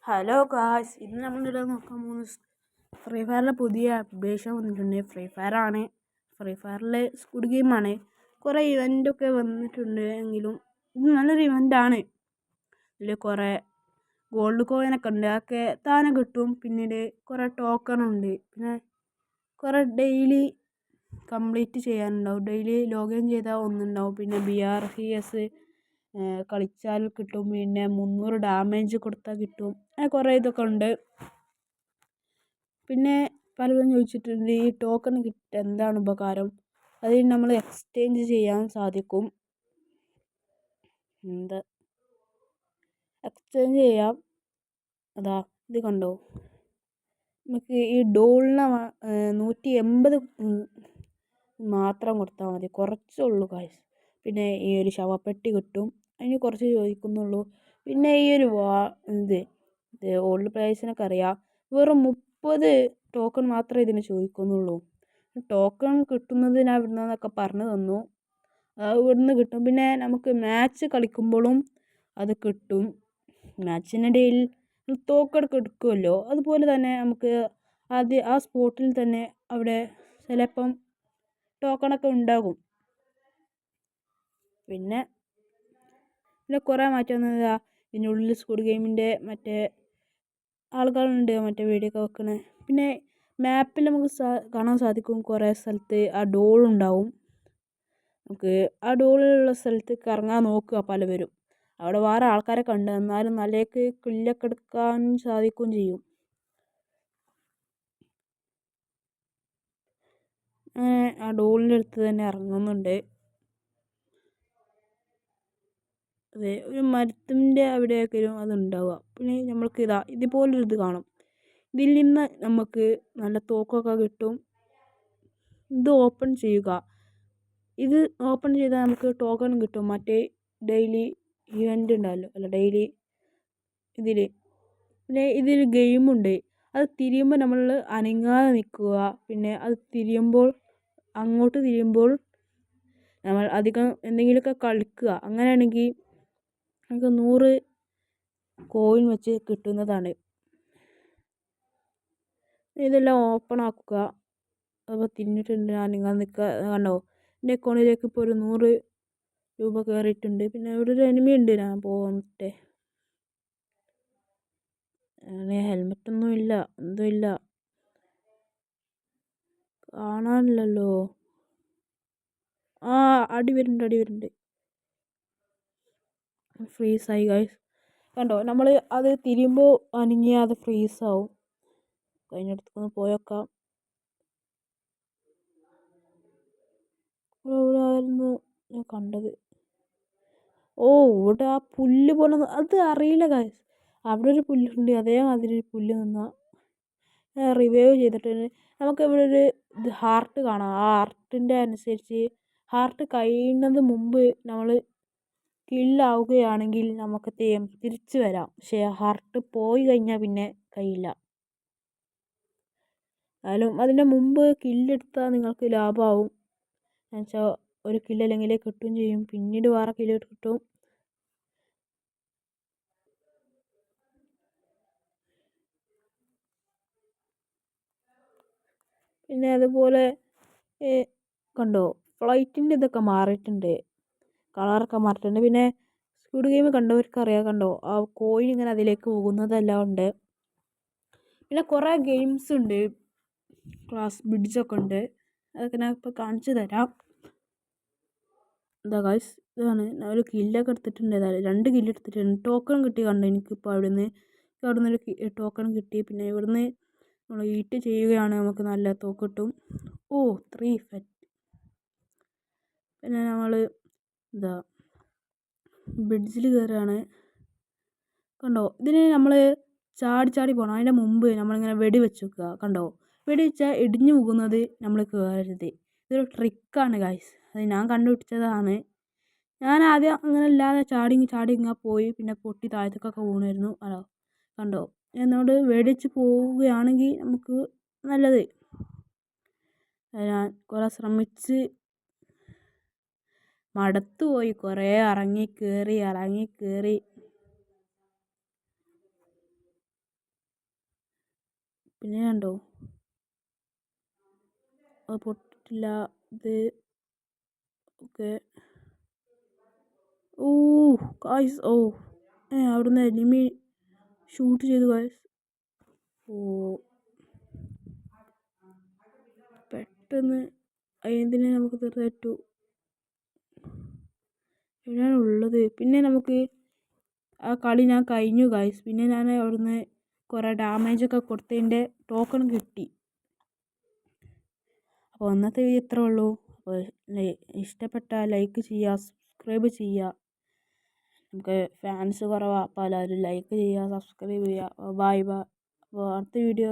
Hello guys, ഇന്ന് നമ്മളിവിടെ നോക്കാൻ പോകുന്നത് ഫ്രീ ഫയറിലെ പുതിയ അപ്ഡേഷൻ വന്നിട്ടുണ്ട്. ഫ്രീ ഫയർ ആണ്. ഫ്രീ ഫയറിലെ സ്ക്വിഡ് ഗെയിമാണ്. കുറേ ഇവൻ്റൊക്കെ വന്നിട്ടുണ്ട്. എങ്കിലും ഇത് നല്ലൊരു ഇവൻ്റാണ്. ഇതിൽ കുറേ ഗോൾഡ് കോയിനൊക്കെ ഉണ്ട്. അതൊക്കെ താനെ കിട്ടും. പിന്നീട് കുറേ ടോക്കൺ ഉണ്ട്. പിന്നെ കുറേ ഡെയിലി കംപ്ലീറ്റ് ചെയ്യാനുണ്ടാവും. ഡെയിലി ലോഗിൻ ചെയ്താൽ ഒന്നുണ്ടാവും. പിന്നെ BRCS കളിച്ചാൽ കിട്ടും. പിന്നെ 300 ഡാമേജ് കൊടുത്താൽ കിട്ടും. അങ്ങനെ കുറേ ഇതൊക്കെ ഉണ്ട്. പിന്നെ പലരും ചോദിച്ചിട്ടുണ്ട്, ഈ ടോക്കൺ എന്താണ് ഉപകാരം? അതിൽ നമ്മൾ എക്സ്ചേഞ്ച് ചെയ്യാൻ സാധിക്കും. എക്സ്ചേഞ്ച് ചെയ്യാം. അതാ ഇത് കണ്ടോ, നമുക്ക് ഈ ഡോളിനെ 180 മാത്രം കൊടുത്താൽ മതി. കുറച്ചുള്ളൂ കാശ്. പിന്നെ ഈ ഒരു ശവപ്പെട്ടി കിട്ടും. അതിന് കുറച്ച് ചോദിക്കുന്നുള്ളൂ. പിന്നെ ഈ ഒരു ഇത് ഓൾഡ് പ്ലേയേഴ്സിനൊക്കെ അറിയാം, വെറും 30 ടോക്കൺ മാത്രമേ ഇതിന് ചോദിക്കുന്നുള്ളൂ. ടോക്കൺ കിട്ടുന്നത് ഞാൻ ഇവിടുന്നൊക്കെ പറഞ്ഞു തന്നു. ഇവിടുന്ന് കിട്ടും. പിന്നെ നമുക്ക് മാച്ച് കളിക്കുമ്പോഴും അത് കിട്ടും. മാച്ചിനിടയിൽ തോക്കെടുക്ക് എടുക്കുമല്ലോ, അതുപോലെ തന്നെ നമുക്ക് ആ സ്പോട്ടിൽ തന്നെ അവിടെ ചിലപ്പം ടോക്കണൊക്കെ ഉണ്ടാകും. പിന്നെ കുറേ മാറ്റം വന്നതാ. ഇതിനുള്ളിൽ സ്ക്വിഡ് ഗെയിമിൻ്റെ മറ്റേ ആളുകളുണ്ട്, മറ്റേ വീഡിയോ ഒക്കെ വെക്കണേ. പിന്നെ മാപ്പിൽ നമുക്ക് കാണാൻ സാധിക്കും കുറേ സ്ഥലത്ത് ആ ഡോളുണ്ടാവും. നമുക്ക് ആ ഡോളുള്ള സ്ഥലത്ത് കറങ്ങാൻ നോക്കുക പലവരും. അവിടെ വേറെ ആൾക്കാരെ കണ്ട്, എന്നാലും നല്ലേക്ക് കില്ലൊക്കെ എടുക്കാൻ സാധിക്കുകയും ചെയ്യും. അങ്ങനെ ആ ഡോളിൻ്റെ അടുത്ത് തന്നെ ഇറങ്ങുന്നുണ്ട്. അതെ, ഒരു മരത്തിൻ്റെ അവിടെയൊക്കെയും അതുണ്ടാവുക. പിന്നെ നമ്മൾക്ക് ഇതുപോലൊരു ഇത് കാണും. ഇതിൽ നിന്ന് നമുക്ക് നല്ല തോക്കൊക്കെ കിട്ടും. ഇത് ഓപ്പൺ ചെയ്യുക. ഇത് ഓപ്പൺ ചെയ്താൽ നമുക്ക് ടോക്കൺ കിട്ടും. മറ്റേ ഡെയിലി ഇവൻ്റ് ഉണ്ടല്ലോ, അല്ല ഡെയിലി ഇതിൽ. പിന്നെ ഇതിൽ ഗെയിമുണ്ട്. അത് തിരിയുമ്പോൾ നമ്മൾ അനങ്ങാതെ നിൽക്കുക. പിന്നെ അത് അങ്ങോട്ട് തിരിയുമ്പോൾ നമ്മൾ അധികം എന്തെങ്കിലുമൊക്കെ കളിക്കുക. അങ്ങനെയാണെങ്കിൽ നമുക്ക് 100 കോയിൻ വെച്ച് കിട്ടുന്നതാണ്. ഇതെല്ലാം ഓപ്പൺ ആക്കുക. അപ്പോൾ തിരിഞ്ഞിട്ടുണ്ട്, അനങ്ങാതെ നിൽക്കുക. കണ്ടോ, എൻ്റെ അക്കൗണ്ടിലേക്ക് ഇപ്പോൾ ഒരു 100 രൂപ കയറിയിട്ടുണ്ട്. പിന്നെ ഇവിടെ ഒരു എനിമി ഉണ്ട്. ഞാൻ പോകട്ടെ. അങ്ങനെ ഹെൽമെറ്റൊന്നും ഇല്ല, എന്തും ഇല്ല, കാണാനില്ലല്ലോ. അടി വരുന്നുണ്ട്. ഫ്രീസായി ഗൈസ്. കണ്ടോ, നമ്മൾ അത് തിരിയുമ്പോൾ അനങ്ങിയാൽ അത് ഫ്രീസാവും. കഴിഞ്ഞിടത്തൊന്ന് പോയേക്കാം. ഇവിടെ ആയിരുന്നു ഞാൻ കണ്ടത്. ഇവിടെ ആ പുല്ല് പോലെ അത് അറിയില്ല ഗൈസ്. അവിടെ ഒരു പുല്ലുണ്ട്, അതേമാതിരി ഒരു പുല്ല് നിന്നാൽ റിവൈവ് ചെയ്തിട്ടുണ്ട്. നമുക്ക് ഇവിടെ ഒരു ഹാർട്ട് കാണാം. ആ ഹാർട്ടിൻ്റെ അനുസരിച്ച് ഹാർട്ട് കഴിയുന്നത് മുമ്പ് നമ്മൾ കില്ലാവുകയാണെങ്കിൽ നമുക്ക് തിരിച്ചു വരാം. പക്ഷേ ഹാർട്ട് പോയി കഴിഞ്ഞാൽ പിന്നെ കഴിയില്ല. എന്നാലും അതിൻ്റെ മുമ്പ് കില്ലെടുത്താൽ നിങ്ങൾക്ക് ലാഭമാവും. എന്നുവെച്ചാൽ ഒരു കില്ലല്ലെങ്കിൽ കിട്ടുകയും ചെയ്യും. പിന്നീട് വേറെ കില്ല് കിട്ടും. പിന്നെ അതുപോലെ കണ്ടോ, ഫ്ലൈറ്റിൻ്റെ ഇതൊക്കെ മാറിയിട്ടുണ്ട്, കളറൊക്കെ മാറിയിട്ടുണ്ട്. പിന്നെ സ്ക്വിഡ് ഗെയിം കണ്ടവർക്ക് അറിയാം. കണ്ടോ, ആ കോയിൻ ഇങ്ങനെ അതിലേക്ക് പോകുന്നതെല്ലാം ഉണ്ട്. പിന്നെ കുറേ ഗെയിംസ് ഉണ്ട്, ക്ലാസ് ബ്രിഡ്ജൊക്കെ ഉണ്ട്. അതൊക്കെ ഞാൻ ഇപ്പോൾ കാണിച്ചു തരാം. എന്താ ഗൈസ്, ഇതാണ്. ഞാൻ ഒരു കില്ലൊക്കെ എടുത്തിട്ടുണ്ട്. ഏതായാലും 2 കില്ല് എടുത്തിട്ടുണ്ട്. ടോക്കൺ കിട്ടി. കണ്ടോ, എനിക്കിപ്പോൾ അവിടുന്ന് ഒരു ടോക്കൺ കിട്ടി. പിന്നെ ഇവിടുന്ന് നമ്മൾ ഈറ്റ് ചെയ്യുകയാണ്, നമുക്ക് നല്ല തോക്ക് കിട്ടും. 3 ഫെറ്റ്. പിന്നെ നമ്മൾ ബ്രിഡ്ജിൽ കയറുകയാണ്. കണ്ടോ, ഇതിന് നമ്മൾ ചാടി പോകണം. അതിൻ്റെ മുമ്പ് നമ്മളിങ്ങനെ വെടി വെച്ച് വെക്കുക. കണ്ടോ, വെടി വെച്ചാൽ ഇടിഞ്ഞു പോകുന്നത് നമ്മൾ കയറരുത്. ഇതൊരു ട്രിക്കാണ് ഗൈസ്. അത് ഞാൻ കണ്ടുപിടിച്ചതാണ്. ഞാൻ ആദ്യം അങ്ങനെ അല്ലാതെ ചാടി ഇങ്ങനെ പോയി, പിന്നെ പൊട്ടി താഴത്തേക്കൊക്കെ വീണായിരുന്നു. കണ്ടോ, എന്നോട് വെടിച്ച് പോവുകയാണെങ്കിൽ നമുക്ക് നല്ലത്. ഞാൻ കുറേ ശ്രമിച്ച് മടുത്തുപോയി. കുറേ ഇറങ്ങി കയറി. പിന്നെ കണ്ടോ അത് പൊട്ടിട്ടില്ല. ഇത് ഓക്കെ. ഓ ഗായ്സ്, ഓ അവിടുന്ന് എനിമി ഷൂട്ട് ചെയ്തു ഗായ്സ്. ഓ പെട്ടെന്ന് എന്തിനെ നമുക്ക് തീർച്ചയായിട്ടു എവിടെയാണ് ഉള്ളത്. പിന്നെ നമുക്ക് ആ കളി ഞാൻ കഴിഞ്ഞു ഗായ്സ്. പിന്നെ ഞാൻ അവിടുന്ന് കുറേ ഡാമേജൊക്കെ കൊടുത്തതിൻ്റെ ടോക്കൺ കിട്ടി. അപ്പോൾ ഇന്നത്തെ വീഡിയോ ഇത്രേ ഉള്ളൂ. അപ്പോൾ ഇഷ്ടപ്പെട്ടാൽ ലൈക്ക് ചെയ്യുക, സബ്സ്ക്രൈബ് ചെയ്യുക. നമുക്ക് ഫാൻസ് കുറവാണ്, അപ്പോൾ എല്ലാവരും ലൈക്ക് ചെയ്യുക, സബ്സ്ക്രൈബ് ചെയ്യുക. Bye bye. അപ്പോൾ അടുത്ത വീഡിയോ